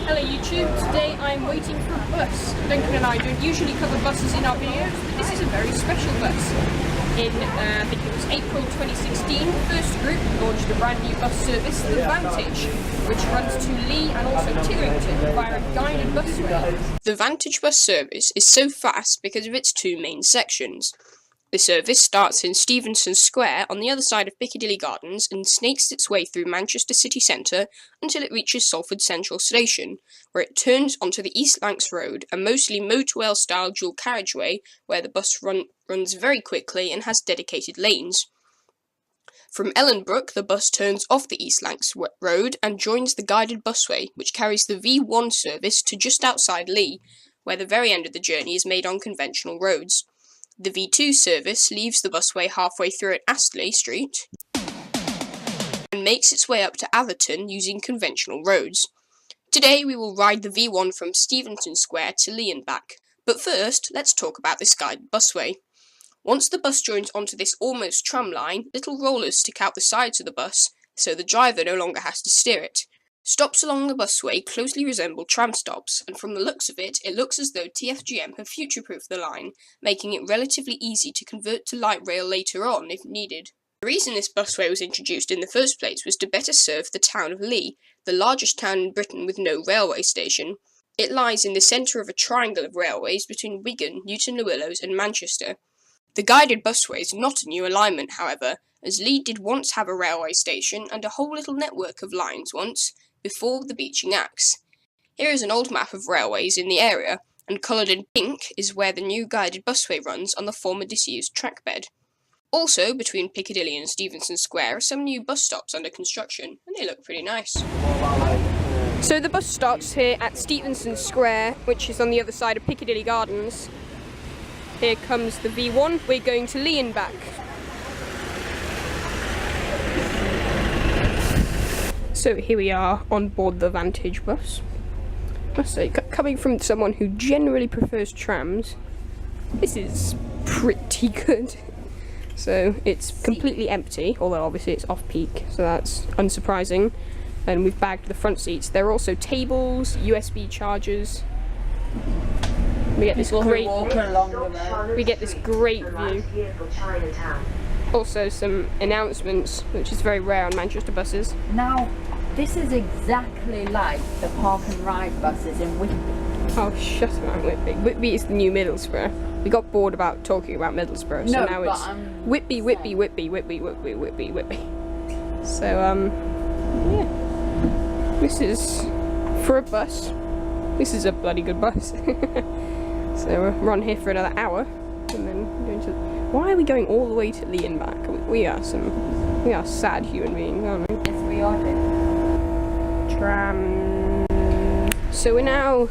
Hello YouTube, today I'm waiting for a bus. Duncan and I don't usually cover buses in our videos, but this is a very special bus. In, I think it was April 2016, the first group launched a brand new bus service, the Vantage, which runs to Leigh and also Tirington via a guided busway. The Vantage bus service is so fast because of its two main sections. The service starts in Stevenson Square on the other side of Piccadilly Gardens and snakes its way through Manchester city centre until it reaches Salford Central Station, where it turns onto the East Lancs Road, a mostly motorway-style dual carriageway where the bus runs very quickly and has dedicated lanes. From Ellenbrook, the bus turns off the East Lancs Road and joins the guided busway, which carries the V1 service to just outside Leigh, where the very end of the journey is made on conventional roads. The V2 service leaves the busway halfway through at Astley Street and makes its way up to Atherton using conventional roads. Today we will ride the V1 from Stevenson Square to Leigh and back, but first let's talk about this guided busway. Once the bus joins onto this almost tram line, little rollers stick out the sides of the bus, so the driver no longer has to steer it. Stops along the busway closely resemble tram stops, and from the looks of it, it looks as though TfGM have future-proofed the line, making it relatively easy to convert to light rail later on if needed. The reason this busway was introduced in the first place was to better serve the town of Leigh, the largest town in Britain with no railway station. It lies in the centre of a triangle of railways between Wigan, Newton-le-Willows and Manchester. The guided busway is not a new alignment, however, as Leigh did once have a railway station and a whole little network of lines once, before the Beeching Axe. Here is an old map of railways in the area, and coloured in pink is where the new guided busway runs on the former disused track bed. Also, between Piccadilly and Stevenson Square are some new bus stops under construction, and they look pretty nice. So the bus starts here at Stevenson Square, which is on the other side of Piccadilly Gardens. Here comes the V1, we're going to Leigh and back. So here we are on board the Vantage bus. I must say, coming from someone who generally prefers trams, this is pretty good. So it's completely empty, although obviously it's off-peak, so that's unsurprising. And we've bagged the front seats. There are also tables, USB chargers. We get this great view. Also some announcements, which is very rare on Manchester buses. Now, this is exactly like the park and ride buses in Whitby. Oh, shut up, Whitby. Whitby is the new Middlesbrough. We got bored about talking about Middlesbrough, so now it's Whitby. So, yeah. This is, for a bus, this is a bloody good bus. So we're on here for another hour, and then going to... Why are we going all the way to Leigh and back? We are sad human beings, aren't we? Yes, we are. Tram. So we're now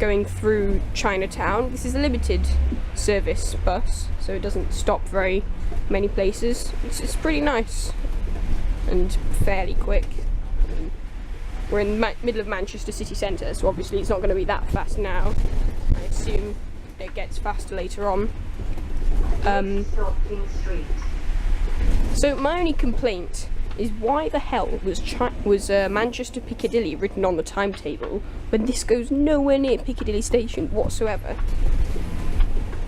going through Chinatown. This is a limited service bus, so it doesn't stop very many places. It's pretty nice and fairly quick. We're in the middle of Manchester city centre, so obviously it's not going to be that fast now. I assume it gets faster later on. So my only complaint is why the hell was Manchester Piccadilly written on the timetable when this goes nowhere near Piccadilly Station whatsoever.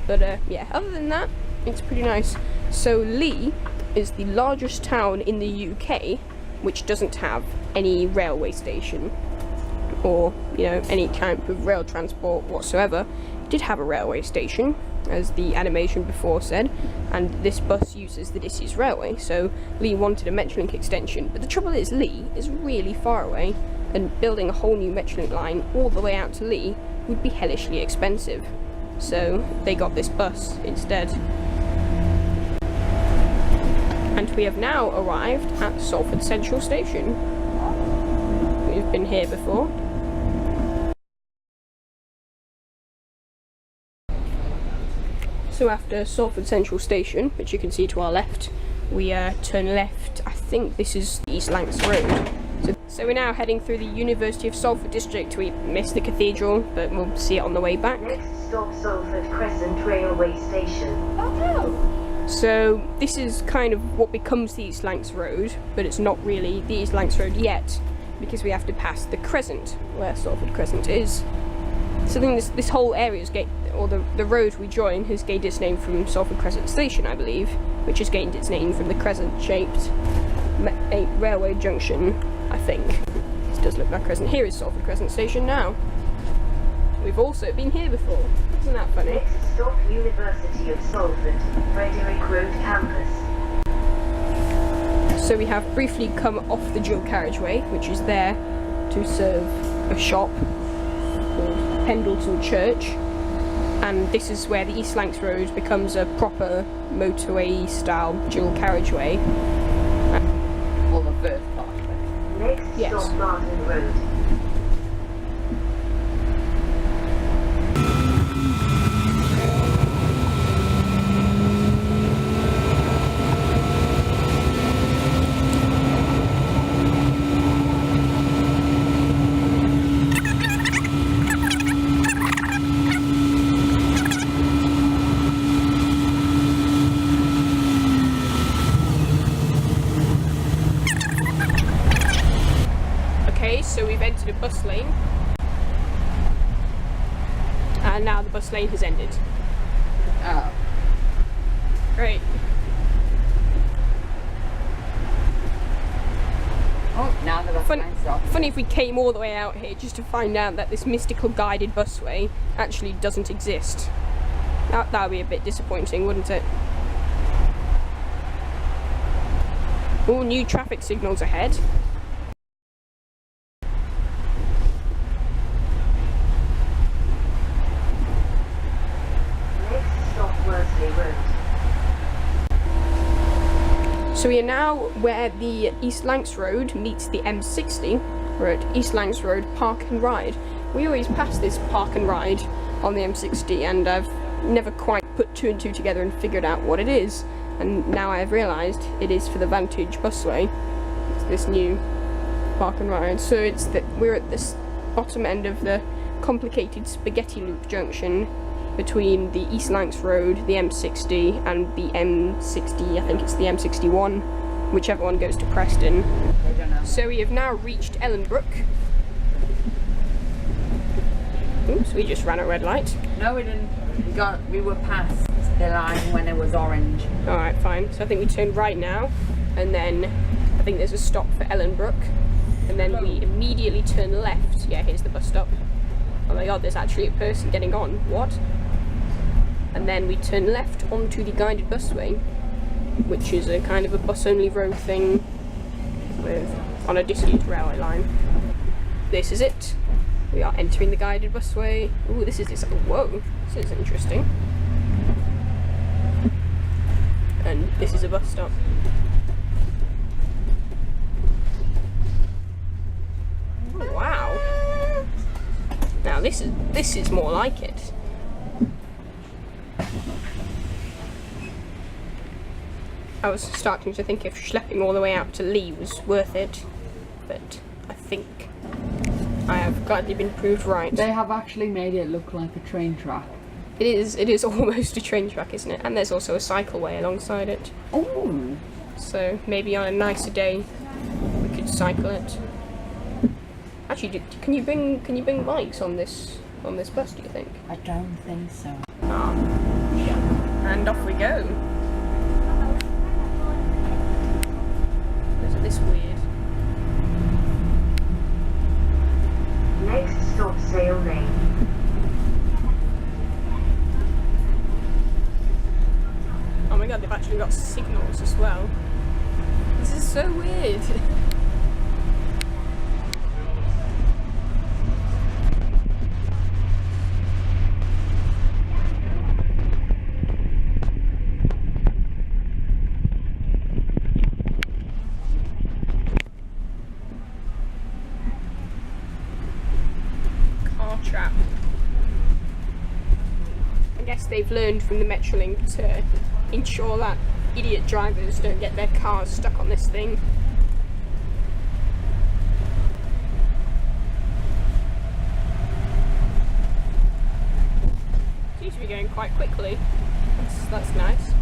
But yeah, other than that, it's pretty nice. So Leigh is the largest town in the UK which doesn't have any railway station or, you know, any type of rail transport whatsoever. It did have a railway station, as the animation before said, and this bus uses the disused railway, so Leigh wanted a Metrolink extension, but the trouble is Leigh is really far away, and building a whole new Metrolink line all the way out to Leigh would be hellishly expensive, so they got this bus instead. And we have now arrived at Salford Central Station. We've been here before. So after Salford Central Station, which you can see to our left, we turn left. I think this is the East Lancs Road. So we're now heading through the University of Salford district. We missed the cathedral, but we'll see it on the way back. Next stop, Salford Crescent Railway Station. Oh! So this is kind of what becomes the East Lancs Road, but it's not really the East Lancs Road yet. because we have to pass the crescent, where Salford Crescent is. So then this whole area is or the road we join has gained its name from Salford Crescent Station, I believe, which has gained its name from the crescent-shaped railway junction, I think. This does look like Crescent. Here is Salford Crescent Station now. We've also been here before. Isn't that funny? Next stop, University of Salford, Frederick Road Campus. So we have briefly come off the dual carriageway, which is there to serve a shop called Pendleton Church, and this is where the East Lancs Road becomes a proper motorway style dual carriageway. Well, the first part of it. Next Yes. stop, Martin Road. So we've entered a bus lane, and now the bus lane has ended. Oh. Great. Oh, now the bus line's off. Funny if we came all the way out here just to find out that this mystical guided busway actually doesn't exist. That would be a bit disappointing, wouldn't it? All new traffic signals ahead. So we are now where the East Lancs Road meets the M60. We're at East Lancs Road Park and Ride. We always pass this Park and Ride on the M60, and I've never quite put two and two together and figured out what it is. And now I have realised it is for the Vantage Busway. It's this new Park and Ride. So it's that we're at this bottom end of the complicated spaghetti loop junction between the East Lancs Road, the M60, and the M60, I think it's the M61, whichever one goes to Preston. I don't know. So we have now reached Ellenbrook. Oops, we just ran a red light. No, we didn't. We were past the line when it was orange. Alright, fine. So I think we turn right now, and then I think there's a stop for Ellenbrook, and then we immediately turn left. Yeah, here's the bus stop. Oh my god, there's actually a person getting on. What? And then we turn left onto the guided busway, which is a kind of a bus-only road thing on a disused railway line. This is it. We are entering the guided busway. Ooh, this is whoa, this is interesting. And this is a bus stop. Oh, wow. Now this is more like it. I was starting to think if schlepping all the way out to Leigh was worth it, but I think I have gladly been proved right. They have actually made it look like a train track. It is almost a train track, isn't it? And there's also a cycleway alongside it. Oh. So maybe on a nicer day we could cycle it. Actually, can you bring bikes on this bus, do you think? I don't think so. Yeah. And off we go. Isn't this weird? Next stop, Sale Lane. Oh my god, they've actually got signals as well. This is so weird. Trap. I guess they've learned from the Metrolink to ensure that idiot drivers don't get their cars stuck on this thing. Seems to be going quite quickly. That's nice.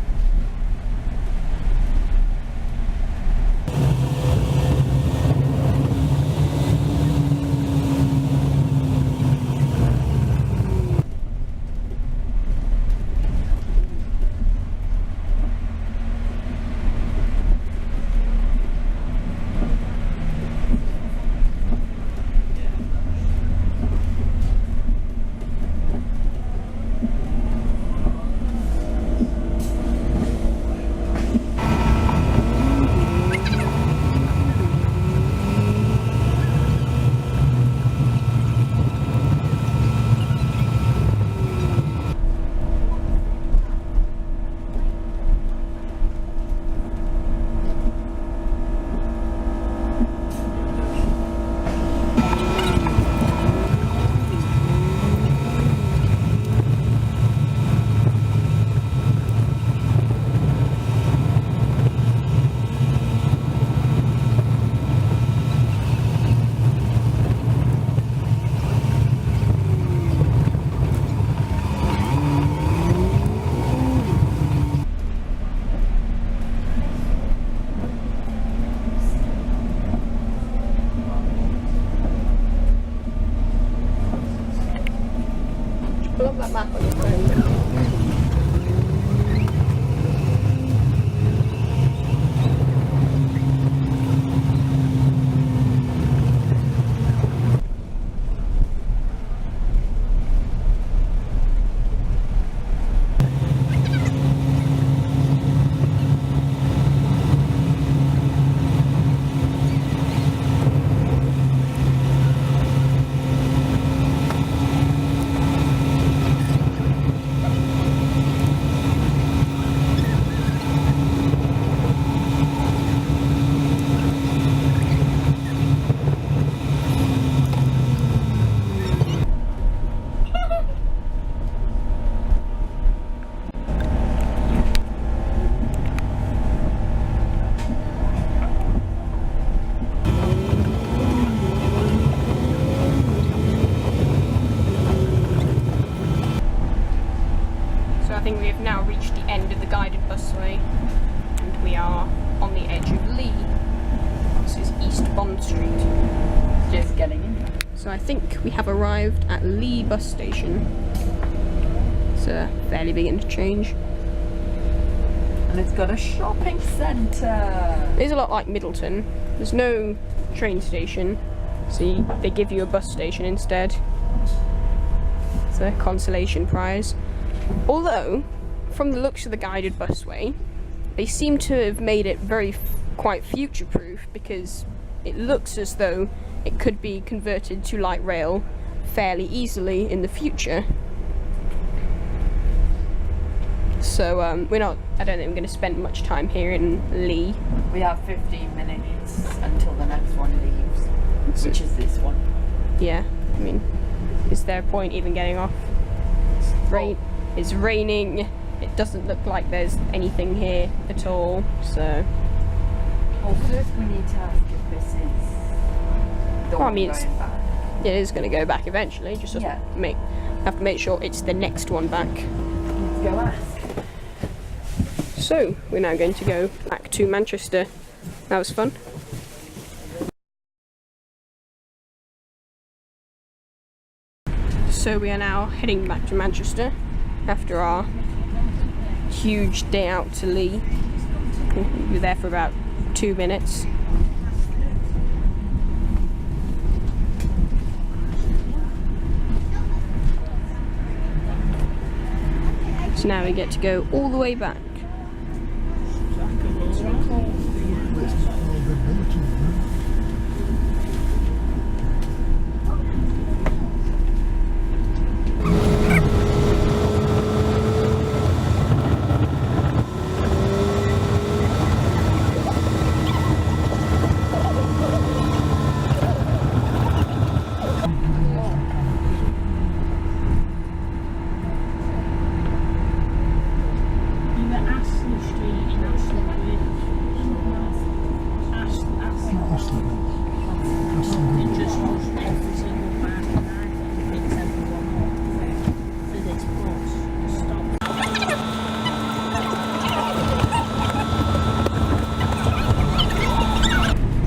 getting in. So I think we have arrived at Leigh bus station. It's a fairly big interchange. And it's got a shopping centre. It is a lot like Middleton. There's no train station. See, they give you a bus station instead. It's a consolation prize. Although, from the looks of the guided busway, they seem to have made it quite future-proof, because it looks as though it could be converted to light rail fairly easily in the future. So I don't think we're going to spend much time here in Leigh. We have 15 minutes until the next one leaves, which is this one. Yeah, I mean, is there a point even getting off? It's raining. It doesn't look like there's anything here at all, so... Well, first we need to ask if this is the one going back. It is going to go back eventually, just Yeah. have to make sure it's the next one back. Let's go ask. So, we're now going to go back to Manchester. That was fun. So we are now heading back to Manchester after our huge day out to Leigh. We were there for about 2 minutes. So now we get to go all the way back.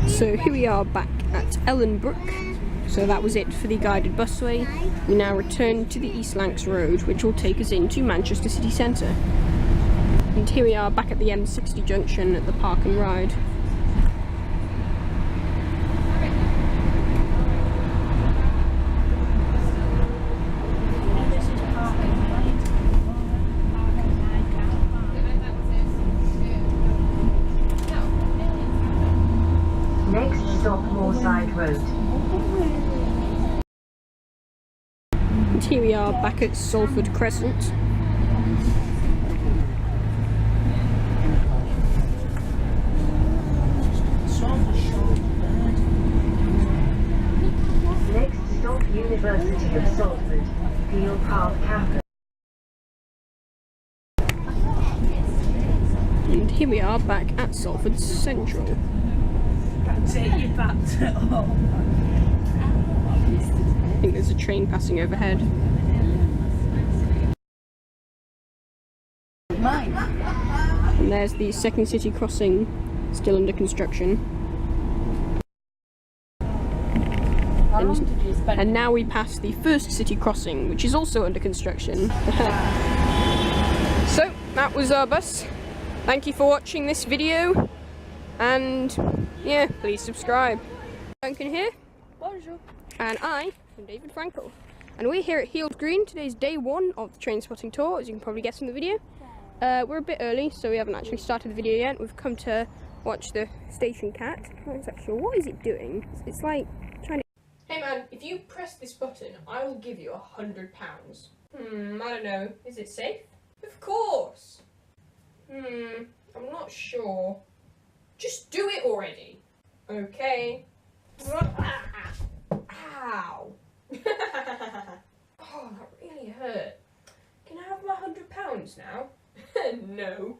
So here we are back at Ellenbrook. So that was it for the guided busway. We now return to the East Lancs Road, which will take us into Manchester city centre. And here we are back at the M60 junction at the Park and Ride. Next stop, Moorside Road. And here we are back at Salford Crescent. Next stop, University of Salford, Peel Park Campus. And here we are back at Salford Central. Take you back to home. I think there's a train passing overhead. Mine. And there's the second city crossing, still under construction. How long did you spend? And now we pass the first city crossing, which is also under construction. So, that was our bus. Thank you for watching this video. And, yeah, please subscribe. Duncan here. Bonjour. And I am David Frankel. And we're here at Heald Green. Today's day 1 of the train spotting tour, as you can probably guess from the video. We're a bit early, so we haven't actually started the video yet. We've come to watch the station cat. I'm not exactly sure. What is it doing? It's like trying to... Hey man, if you press this button, I will give you £100. I don't know. Is it safe? Of course. I'm not sure. Just do it already. Okay. Ow. Oh, that really hurt. Can I have my £100 now? No.